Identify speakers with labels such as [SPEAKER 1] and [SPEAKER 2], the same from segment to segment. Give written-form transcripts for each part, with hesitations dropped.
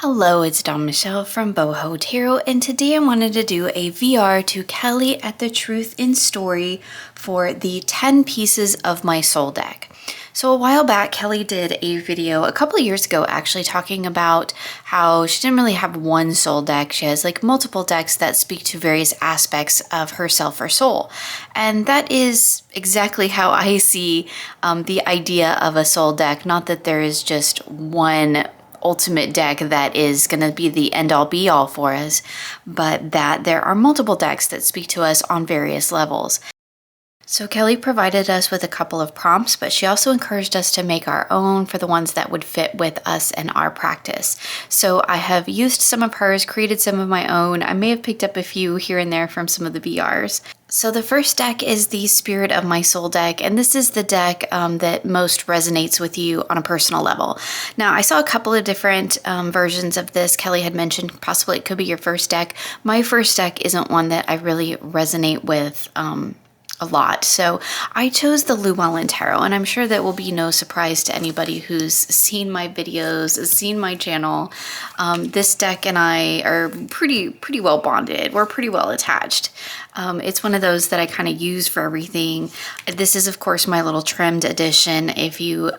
[SPEAKER 1] Hello, it's Dawn Michelle from Boho Tarot, and today I wanted to do a VR to Kelly at the Truth in Story for the 10 pieces of my soul deck. So a while back, Kelly did a video a couple of years ago actually talking about how she didn't really have one soul deck. She has like multiple decks that speak to various aspects of herself or soul. And that is exactly how I see the idea of a soul deck. Not that there is just one ultimate deck that is going to be the end-all be-all for us, but that there are multiple decks that speak to us on various levels. So Kelly provided us with a couple of prompts, but she also encouraged us to make our own for the ones that would fit with us and our practice. So I have used some of hers, created some of my own. I may have picked up a few here and there from some of the VRs. So the first deck is the Spirit of My Soul deck, and this is the deck that most resonates with you on a personal level. Now, I saw a couple of different versions of this. Kelly had mentioned possibly it could be your first deck. My first deck isn't one that I really resonate with a lot. So I chose the Llewellyn Tarot, and I'm sure that will be no surprise to anybody who's seen my videos, seen my channel. This deck and I are pretty well bonded. We're pretty well attached. It's one of those that I kind of use for everything. This is, of course, my little trimmed edition. If you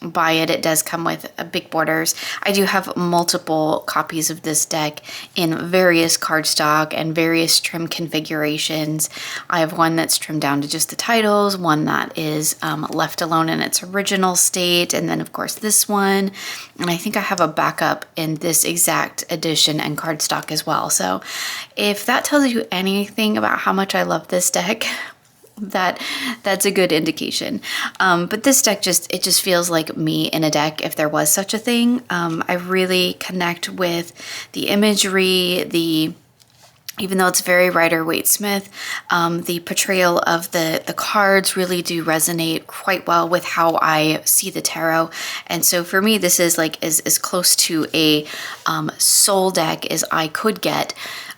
[SPEAKER 1] buy it, it does come with big borders. I do have multiple copies of this deck in various cardstock and various trim configurations. I have one that's trimmed down to just the titles, one that is left alone in its original state, and then of course this one. And I think I have a backup in this exact edition and cardstock as well. So if that tells you anything about how much I love this deck, that's a good indication. But this deck just feels like me in a deck if there was such a thing. I really connect with the imagery, even though it's very Rider-Waite-Smith, the portrayal of the cards really do resonate quite well with how I see the tarot. And so for me, this is like as close to a soul deck as I could get.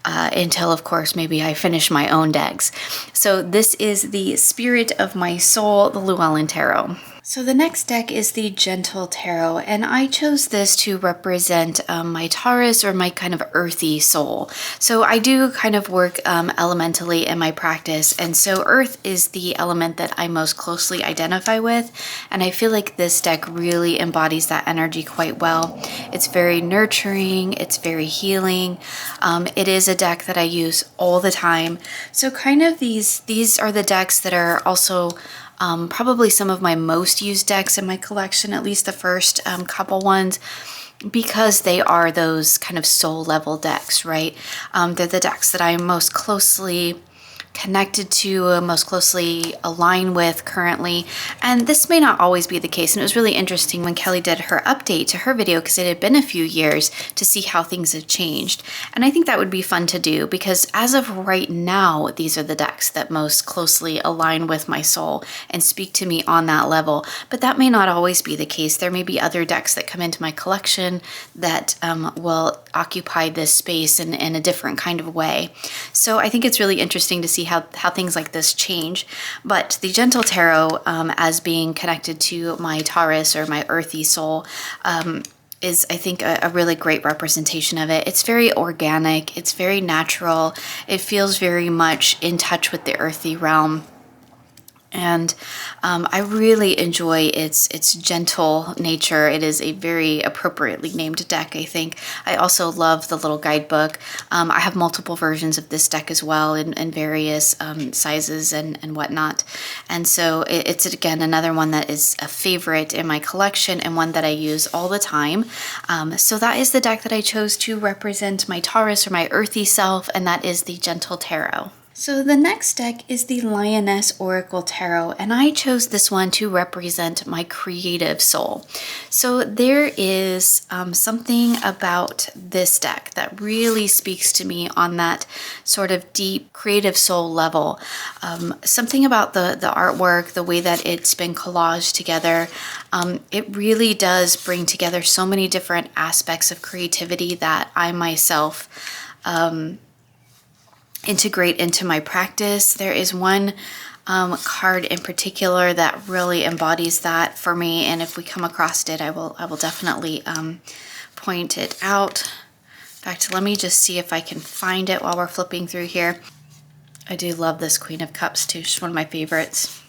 [SPEAKER 1] Until, of course, maybe I finish my own decks. So this is the Spirit of My Soul, the Llewellyn Tarot. So the next deck is the Gentle Tarot, and I chose this to represent my Taurus or my kind of earthy soul. So I do kind of work elementally in my practice, and so earth is the element that I most closely identify with, and I feel like this deck really embodies that energy quite well. It's very nurturing, it's very healing. It is a deck that I use all the time. So kind of these are the decks that are also probably some of my most used decks in my collection, at least the first couple ones, because they are those kind of soul level decks, right? They're the decks that I'm most closely connected to, most closely aligned with currently. And this may not always be the case. And it was really interesting when Kelly did her update to her video, because it had been a few years, to see how things have changed. And I think that would be fun to do, because as of right now, these are the decks that most closely align with my soul and speak to me on that level. But that may not always be the case. There may be other decks that come into my collection that will occupy this space in a different kind of way. So I think it's really interesting to see how things like this change. But the Gentle Tarot, as being connected to my Taurus or my earthy soul, is, I think, a really great representation of it. It's very organic, it's very natural, it feels very much in touch with the earthy realm. And I really enjoy its gentle nature. It is a very appropriately named deck, I think. I also love the little guidebook. I have multiple versions of this deck as well in various sizes and whatnot. And so it's, again, another one that is a favorite in my collection and one that I use all the time. So that is the deck that I chose to represent my Taurus or my earthy self, and that is the Gentle Tarot. So the next deck is the Lioness Oracle Tarot, and I chose this one to represent my creative soul. So there is something about this deck that really speaks to me on that sort of deep creative soul level. Something about the artwork, the way that it's been collaged together, it really does bring together so many different aspects of creativity that I myself integrate into my practice. There is one card in particular that really embodies that for me, and if we come across it, I will definitely point it out. In fact, let me just see if I can find it while we're flipping through here. I do love this Queen of Cups too. She's one of my favorites.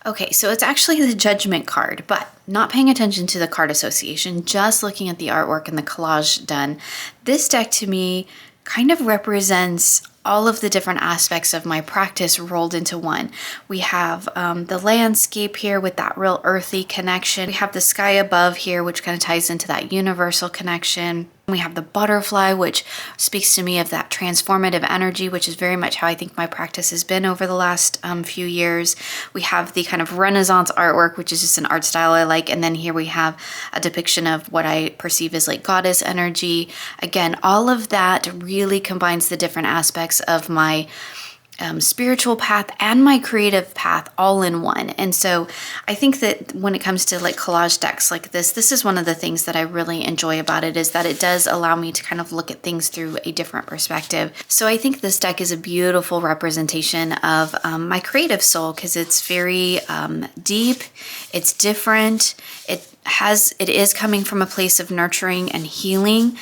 [SPEAKER 1] Okay, so it's actually the Judgment card, but not paying attention to the card association, just looking at the artwork and the collage done. This deck to me kind of represents all of the different aspects of my practice rolled into one. We have the landscape here with that real earthy connection. We have the sky above here, which kind of ties into that universal connection. We have the butterfly, which speaks to me of that transformative energy, which is very much how I think my practice has been over the last few years. We have the kind of Renaissance artwork, which is just an art style I like. And then here we have a depiction of what I perceive as like goddess energy. Again, all of that really combines the different aspects of my spiritual path and my creative path all in one. And so I think that when it comes to like collage decks like this is one of the things that I really enjoy about it, is that it does allow me to kind of look at things through a different perspective. So I think this deck is a beautiful representation of my creative soul, because it's very deep, it's different, it is coming from a place of nurturing and healing,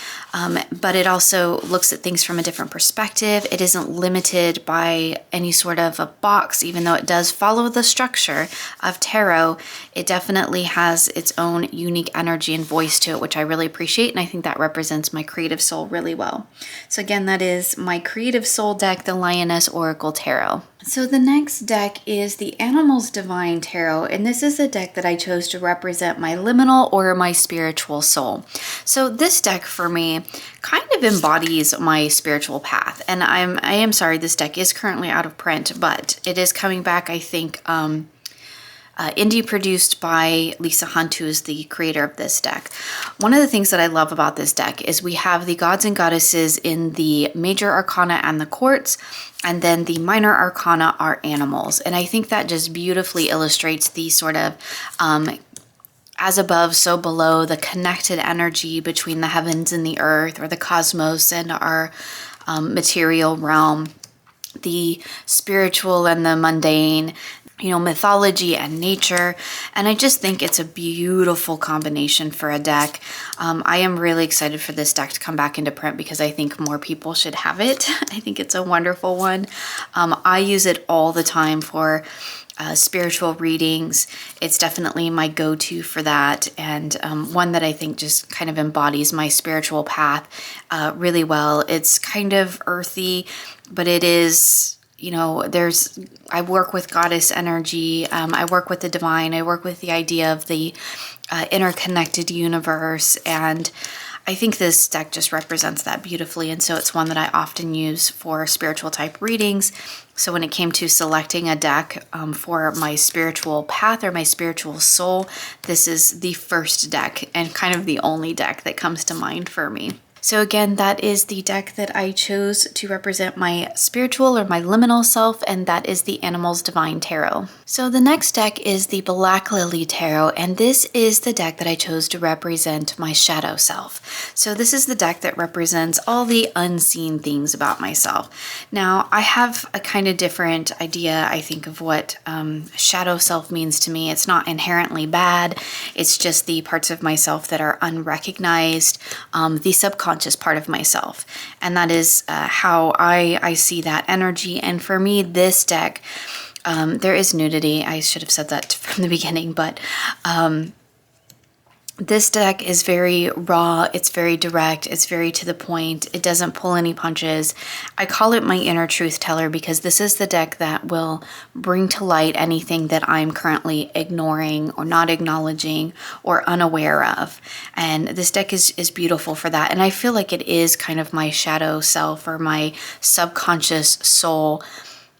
[SPEAKER 1] but it also looks at things from a different perspective. It isn't limited by any sort of a box, even though it does follow the structure of tarot. It definitely has its own unique energy and voice to it, which I really appreciate, and I think that represents my creative soul really well. So again, that is my creative soul deck, the Lioness Oracle Tarot. So the next deck is the Animals Divine Tarot, and this is a deck that I chose to represent my liminal or my spiritual soul. So this deck for me kind of embodies my spiritual path, and I am sorry, this deck is currently out of print, but it is coming back, I think, indie produced by Lisa Hunt, who is the creator of this deck. One of the things that I love about this deck is we have the gods and goddesses in the major arcana and the courts, and then the minor arcana are animals. And I think that just beautifully illustrates the sort of as above, so below, the connected energy between the heavens and the earth, or the cosmos and our material realm, the spiritual and the mundane, mythology and nature. And I just think it's a beautiful combination for a deck. I am really excited for this deck to come back into print, because I think more people should have it. I think it's a wonderful one. I use it all the time for spiritual readings. It's definitely my go-to for that, and one that I think just kind of embodies my spiritual path really well. It's kind of earthy, but it is, I work with goddess energy, I work with the divine, I work with the idea of the interconnected universe, and I think this deck just represents that beautifully, and so it's one that I often use for spiritual type readings. So when it came to selecting a deck for my spiritual path or my spiritual soul, this is the first deck and kind of the only deck that comes to mind for me. So again, that is the deck that I chose to represent my spiritual or my liminal self, and that is the Animals Divine Tarot. So the next deck is the Black Lily Tarot, and this is the deck that I chose to represent my shadow self. So this is the deck that represents all the unseen things about myself. Now, I have a kind of different idea, I think, of what shadow self means to me. It's not inherently bad. It's just the parts of myself that are unrecognized, the subconscious part of myself, and that is how I see that energy. And for me, this deck, there is nudity. I should have said that from the beginning, but this deck is very raw, it's very direct, it's very to the point, it doesn't pull any punches. I call it my inner truth teller, because this is the deck that will bring to light anything that I'm currently ignoring or not acknowledging or unaware of. And this deck is beautiful for that. And I feel like it is kind of my shadow self or my subconscious soul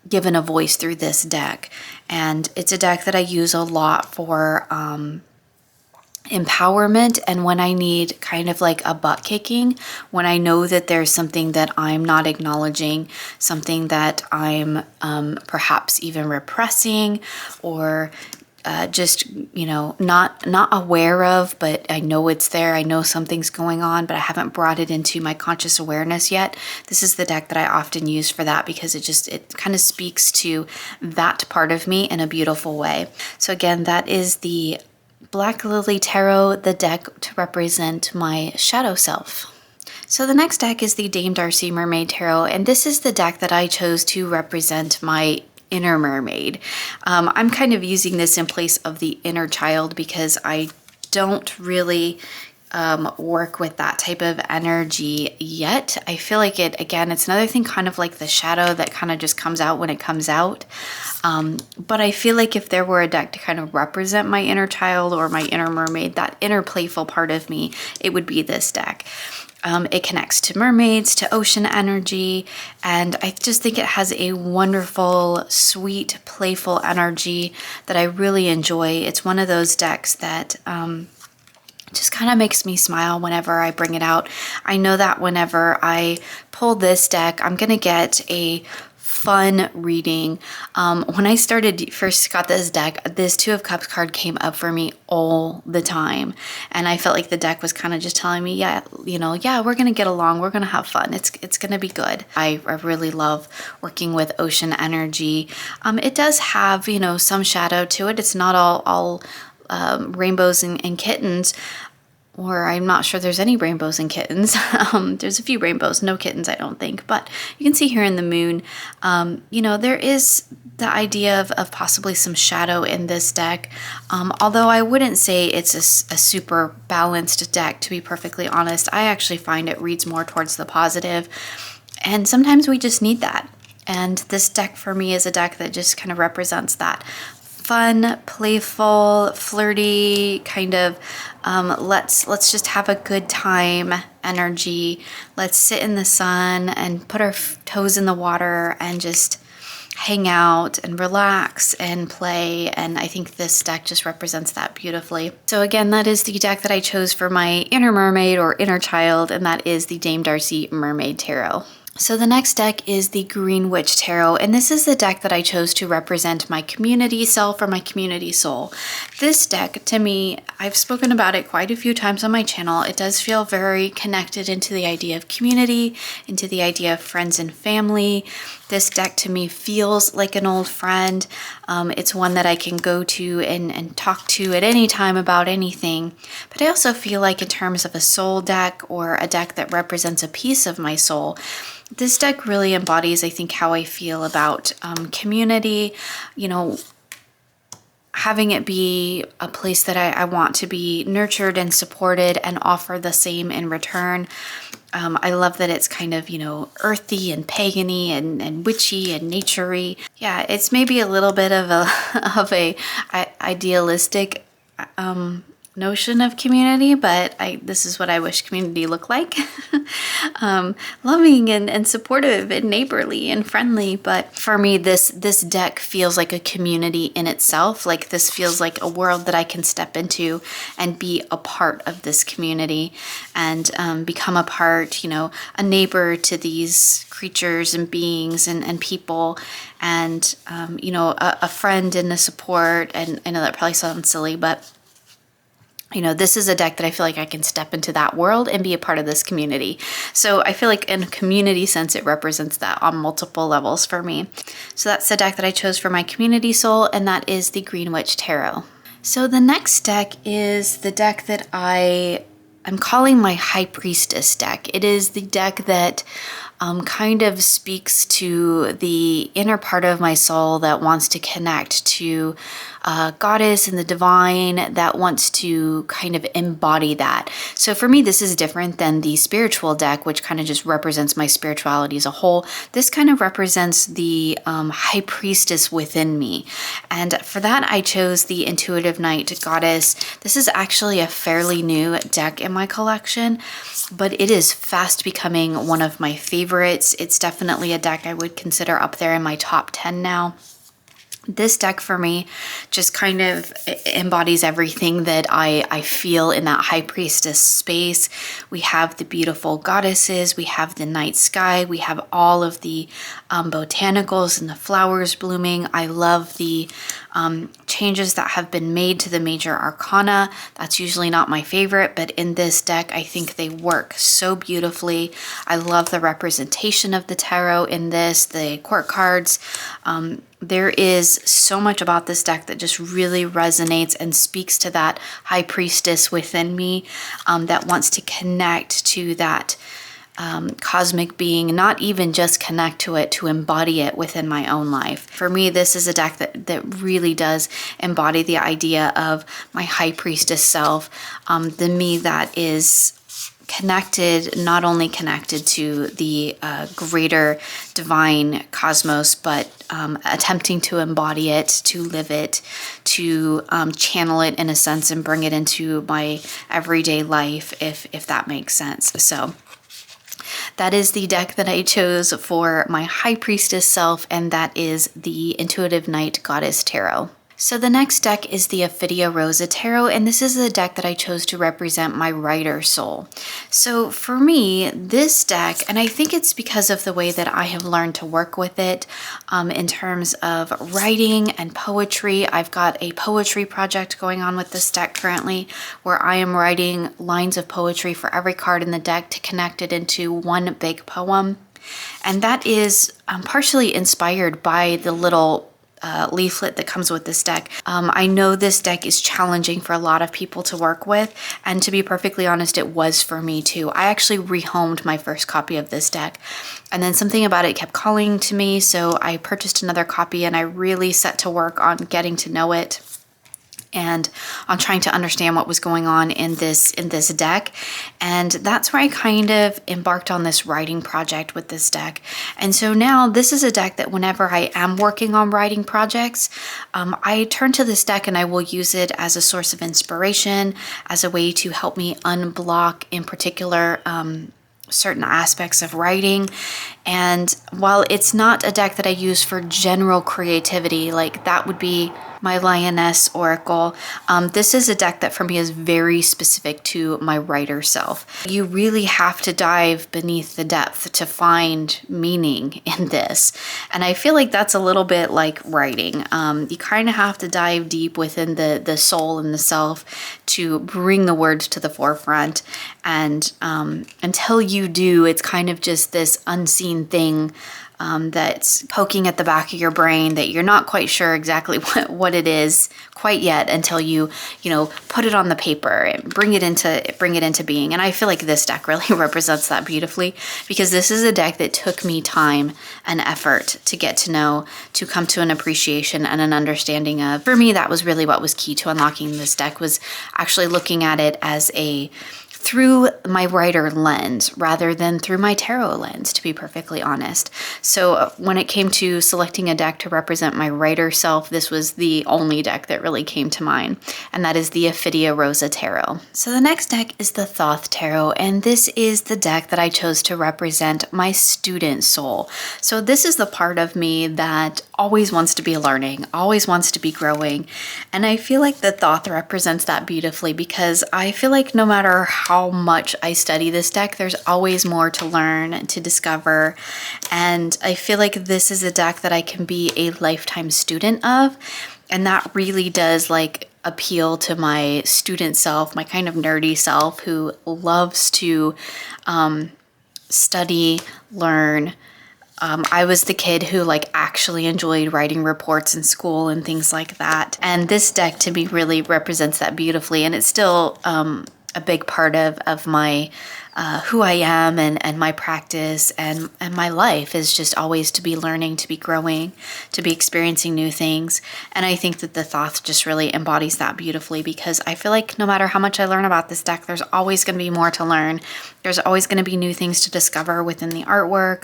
[SPEAKER 1] given a voice through this deck. And it's a deck that I use a lot for empowerment, and when I need kind of like a butt kicking, when I know that there's something that I'm not acknowledging, something that I'm perhaps even repressing, or just not aware of, but I know it's there. I know something's going on, but I haven't brought it into my conscious awareness yet. This is the deck that I often use for that, because it kind of speaks to that part of me in a beautiful way. So again, that is the Black Lily Tarot, the deck to represent my shadow self. So the next deck is the Dame Darcy Mermaid Tarot, and this is the deck that I chose to represent my inner mermaid. I'm kind of using this in place of the inner child because I don't really work with that type of energy yet. I feel like it's another thing kind of like the shadow that kind of just comes out when it comes out. But I feel like if there were a deck to kind of represent my inner child or my inner mermaid, that inner playful part of me, it would be this deck. It connects to mermaids, to ocean energy, and I just think it has a wonderful, sweet, playful energy that I really enjoy. It's one of those decks that just kind of makes me smile whenever I bring it out. I know that whenever I pull this deck, I'm going to get a fun reading. When I first got this deck, this Two of Cups card came up for me all the time. And I felt like the deck was kind of just telling me, yeah, we're going to get along. We're going to have fun. It's going to be good. I really love working with ocean energy. It does have, some shadow to it. It's not all rainbows and kittens. Or I'm not sure there's any rainbows and kittens. There's a few rainbows, no kittens, I don't think. But you can see here in the moon, there is the idea of possibly some shadow in this deck. Although I wouldn't say it's a super balanced deck, to be perfectly honest. I actually find it reads more towards the positive. And sometimes we just need that. And this deck for me is a deck that just kind of represents that. Fun, playful, flirty, kind of let's just have a good time energy. Let's sit in the sun and put our toes in the water and just hang out and relax and play. And I think this deck just represents that beautifully. So again, that is the deck that I chose for my inner mermaid or inner child, and that is the Dame Darcy Mermaid Tarot. So the next deck is the Green Witch Tarot, and this is the deck that I chose to represent my community self or my community soul. This deck, to me, I've spoken about it quite a few times on my channel. It does feel very connected into the idea of community, into the idea of friends and family. This deck to me feels like an old friend. It's one that I can go to and talk to at any time about anything. But I also feel like in terms of a soul deck or a deck that represents a piece of my soul, this deck really embodies, I think, how I feel about community, having it be a place that I want to be nurtured and supported and offer the same in return. I love that it's kind of, earthy and pagany and witchy and naturey. Yeah, it's maybe a little bit of a idealistic notion of community, but this is what I wish community looked like. Loving and supportive and neighborly and friendly. But for me, this deck feels like a community in itself. Like this feels like a world that I can step into and be a part of this community and become a part, a neighbor to these creatures and beings and people, and a friend and a support. And I know that probably sounds silly, but this is a deck that I feel like I can step into that world and be a part of this community. So I feel like in a community sense, it represents that on multiple levels for me. So that's the deck that I chose for my community soul, and that is the Green Witch Tarot. So the next deck is the deck that I'm calling my High Priestess deck. It is the deck that kind of speaks to the inner part of my soul that wants to connect to goddess and the divine, that wants to kind of embody that. So for me, this is different than the spiritual deck, which kind of just represents my spirituality as a whole. This kind of represents the high priestess within me. And for that, I chose the Intuitive Knight Goddess. This is actually a fairly new deck in my collection, but it is fast becoming one of my favorites. It's definitely a deck I would consider up there in my top 10 now. This deck for me just kind of embodies everything that I feel in that high priestess space. We have the beautiful goddesses, we have the night sky, we have all of the botanicals and the flowers blooming. I love the changes that have been made to the major arcana. That's usually not my favorite, but in this deck, I think they work so beautifully. I love the representation of the tarot in this, the court cards. There is so much about this deck that just really resonates and speaks to that high priestess within me that wants to connect to that cosmic being, not even just connect to it, to embody it within my own life. For me, this is a deck that really does embody the idea of my high priestess self, the me that is connected, not only connected to the greater divine cosmos, but attempting to embody it, to live it, to channel it in a sense and bring it into my everyday life, if that makes sense. So that is the deck that I chose for my high priestess self, and that is the Intuitive Knight Goddess Tarot. So the next deck is the Ophidia Rosa Tarot, and this is the deck that I chose to represent my writer soul. So for me, this deck, and I think it's because of the way that I have learned to work with it in terms of writing and poetry. I've got a poetry project going on with this deck currently, where I am writing lines of poetry for every card in the deck to connect it into one big poem. And that is partially inspired by the little leaflet that comes with this deck. I know this deck is challenging for a lot of people to work with, and to be perfectly honest, it was for me too. I actually rehomed my first copy of this deck, and then something about it kept calling to me, so I purchased another copy, and I really set to work on getting to know it and on trying to understand what was going on in this deck. And that's where I kind of embarked on this writing project with this deck. And so now this is a deck that whenever I am working on writing projects, I turn to this deck and I will use it as a source of inspiration, as a way to help me unblock in particular certain aspects of writing. And while it's not a deck that I use for general creativity, like that would be my Lioness Oracle, this is a deck that for me is very specific to my writer self. You really have to dive beneath the depth to find meaning in this. And I feel like that's a little bit like writing. You kind of have to dive deep within the soul and the self to bring the words to the forefront. And until you do, it's kind of just this unseen thing that's poking at the back of your brain that you're not quite sure exactly what it is quite yet until you put it on the paper and bring it into being. And I feel like this deck really represents that beautifully, because this is a deck that took me time and effort to get to know, to come to an appreciation and an understanding of. For me, that was really what was key to unlocking this deck, was actually looking at it as through my writer lens rather than through my tarot lens, to be perfectly honest. So when it came to selecting a deck to represent my writer self, this was the only deck that really came to mind, and that is the Ophidia Rosa Tarot. So the next deck is the Thoth Tarot, and this is the deck that I chose to represent my student soul. So this is the part of me that always wants to be learning, always wants to be growing, and I feel like the Thoth represents that beautifully, because I feel like no matter how much I study this deck, there's always more to learn, to discover. And I feel like this is a deck that I can be a lifetime student of. And that really does appeal to my student self, my kind of nerdy self who loves to study, learn. I was the kid who actually enjoyed writing reports in school and things like that. And this deck to me really represents that beautifully. And it's still a big part of my who I am and my practice and my life is just always to be learning, to be growing, to be experiencing new things. And I think that the Thoth just really embodies that beautifully, because I feel like no matter how much I learn about this deck, there's always going to be more to learn. There's always going to be new things to discover within the artwork,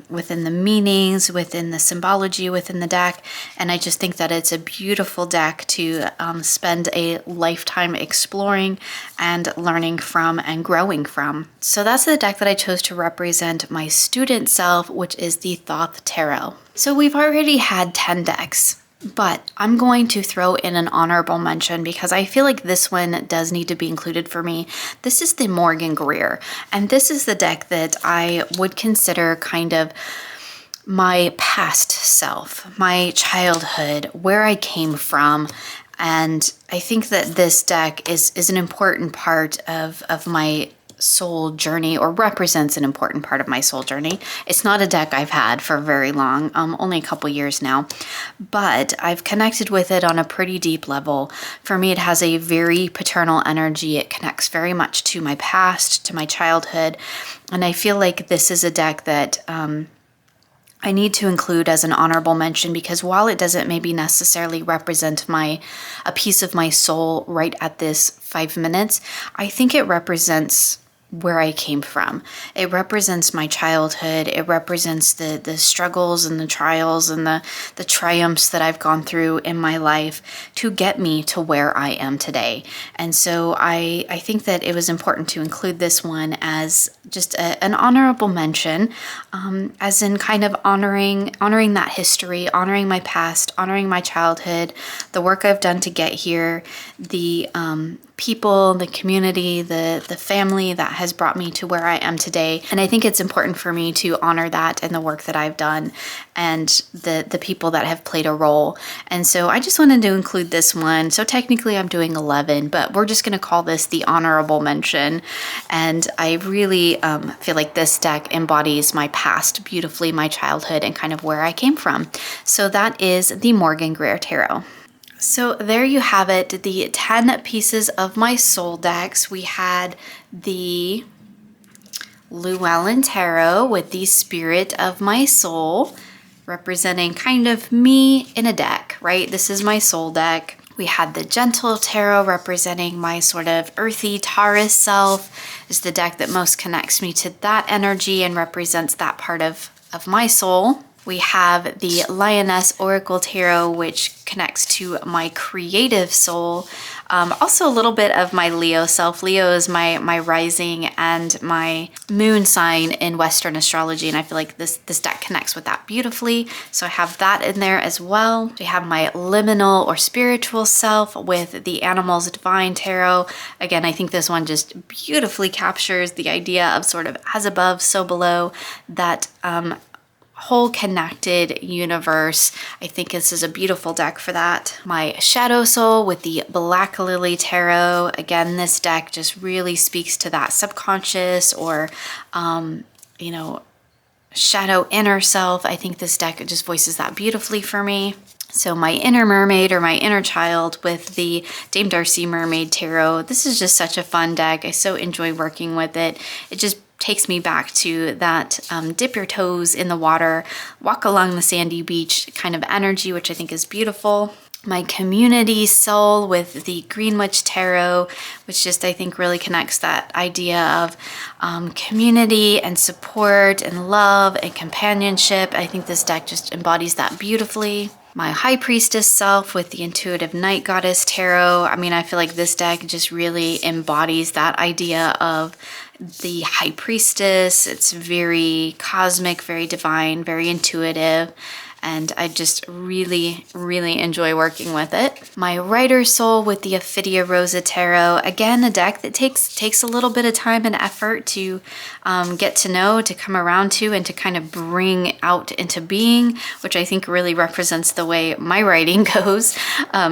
[SPEAKER 1] within the meanings, within the symbology within the deck. And I just think that it's a beautiful deck to spend a lifetime exploring and learning from and growing from. So that's the deck that I chose to represent my student self, which is the Thoth Tarot. So we've already had 10 decks, but I'm going to throw in an honorable mention because I feel like this one does need to be included for me. This is the Morgan Greer, and this is the deck that I would consider kind of my past self, my childhood, where I came from. And I think that this deck is an important part of my soul journey, or represents an important part of my soul journey. It's not a deck I've had for very long, only a couple years now, but I've connected with it on a pretty deep level. For me, it has a very paternal energy. It connects very much to my past, to my childhood. And I feel like this is a deck that I need to include as an honorable mention, because while it doesn't maybe necessarily represent a piece of my soul right at this 5 minutes, I think it represents where I came from. It represents my childhood. It represents the struggles and the trials and the triumphs that I've gone through in my life to get me to where I am today. And so I think that it was important to include this one as just an honorable mention, as in kind of honoring that history, honoring my past, honoring my childhood, the work I've done to get here, the people, the community, the family that has brought me to where I am today. And I think it's important for me to honor that and the work that I've done and the people that have played a role. And so I just wanted to include this one. So technically I'm doing 11, but we're just going to call this the honorable mention. And I really feel like this deck embodies my past beautifully, my childhood, and kind of where I came from. So that is the Morgan Greer Tarot. So there you have it, the 10 pieces of my soul decks. We had the Llewellyn Tarot with the Spirit of my soul, representing kind of me in a deck, right? This is my soul deck. We had the Gentle Tarot representing my sort of earthy Taurus self. Is the deck that most connects me to that energy and represents that part of my soul. We have the Lioness Oracle Tarot, which connects to my creative soul. Also a little bit of my Leo self. Leo is my rising and my moon sign in Western astrology, and I feel like this deck connects with that beautifully. So I have that in there as well. We have my liminal or spiritual self with the Animals Divine Tarot. Again, I think this one just beautifully captures the idea of sort of as above, so below, that whole connected universe. I think this is a beautiful deck for that. My Shadow Soul with the Black Lily Tarot. Again, this deck just really speaks to that subconscious or, shadow inner self. I think this deck just voices that beautifully for me. So my inner mermaid or my inner child with the Dame Darcy Mermaid Tarot. This is just such a fun deck. I so enjoy working with it. It just takes me back to that dip your toes in the water, walk along the sandy beach kind of energy, which I think is beautiful. My community soul with the Green Witch Tarot, which just I think really connects that idea of community and support and love and companionship. I think this deck just embodies that beautifully. My High Priestess self with the Intuitive Night Goddess Tarot. I mean, I feel like this deck just really embodies that idea of the High Priestess. It's very cosmic, very divine, very intuitive. And I just really, really enjoy working with it. My Writer Soul with the Ophidia Rosa Tarot. Again, a deck that takes a little bit of time and effort to get to know, to come around to, and to kind of bring out into being, which I think really represents the way my writing goes.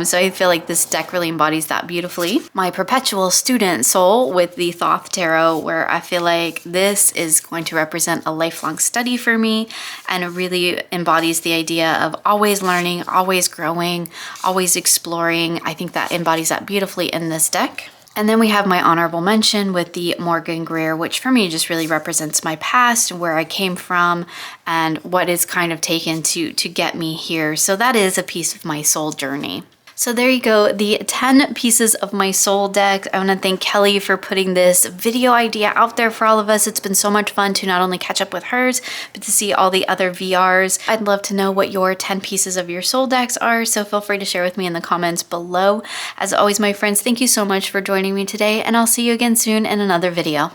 [SPEAKER 1] So I feel like this deck really embodies that beautifully. My Perpetual Student Soul with the Thoth Tarot, where I feel like this is going to represent a lifelong study for me, and it really embodies the idea of always learning, always growing, always exploring. I think that embodies that beautifully in this deck. And then we have my honorable mention with the Morgan Greer, which for me just really represents my past, where I came from, and what is kind of taken to get me here. So that is a piece of my soul journey. So there you go, the 10 pieces of my soul deck. I want to thank Kelly for putting this video idea out there for all of us. It's been so much fun to not only catch up with hers, but to see all the other VRs. I'd love to know what your 10 pieces of your soul decks are, so feel free to share with me in the comments below. As always, my friends, thank you so much for joining me today, and I'll see you again soon in another video.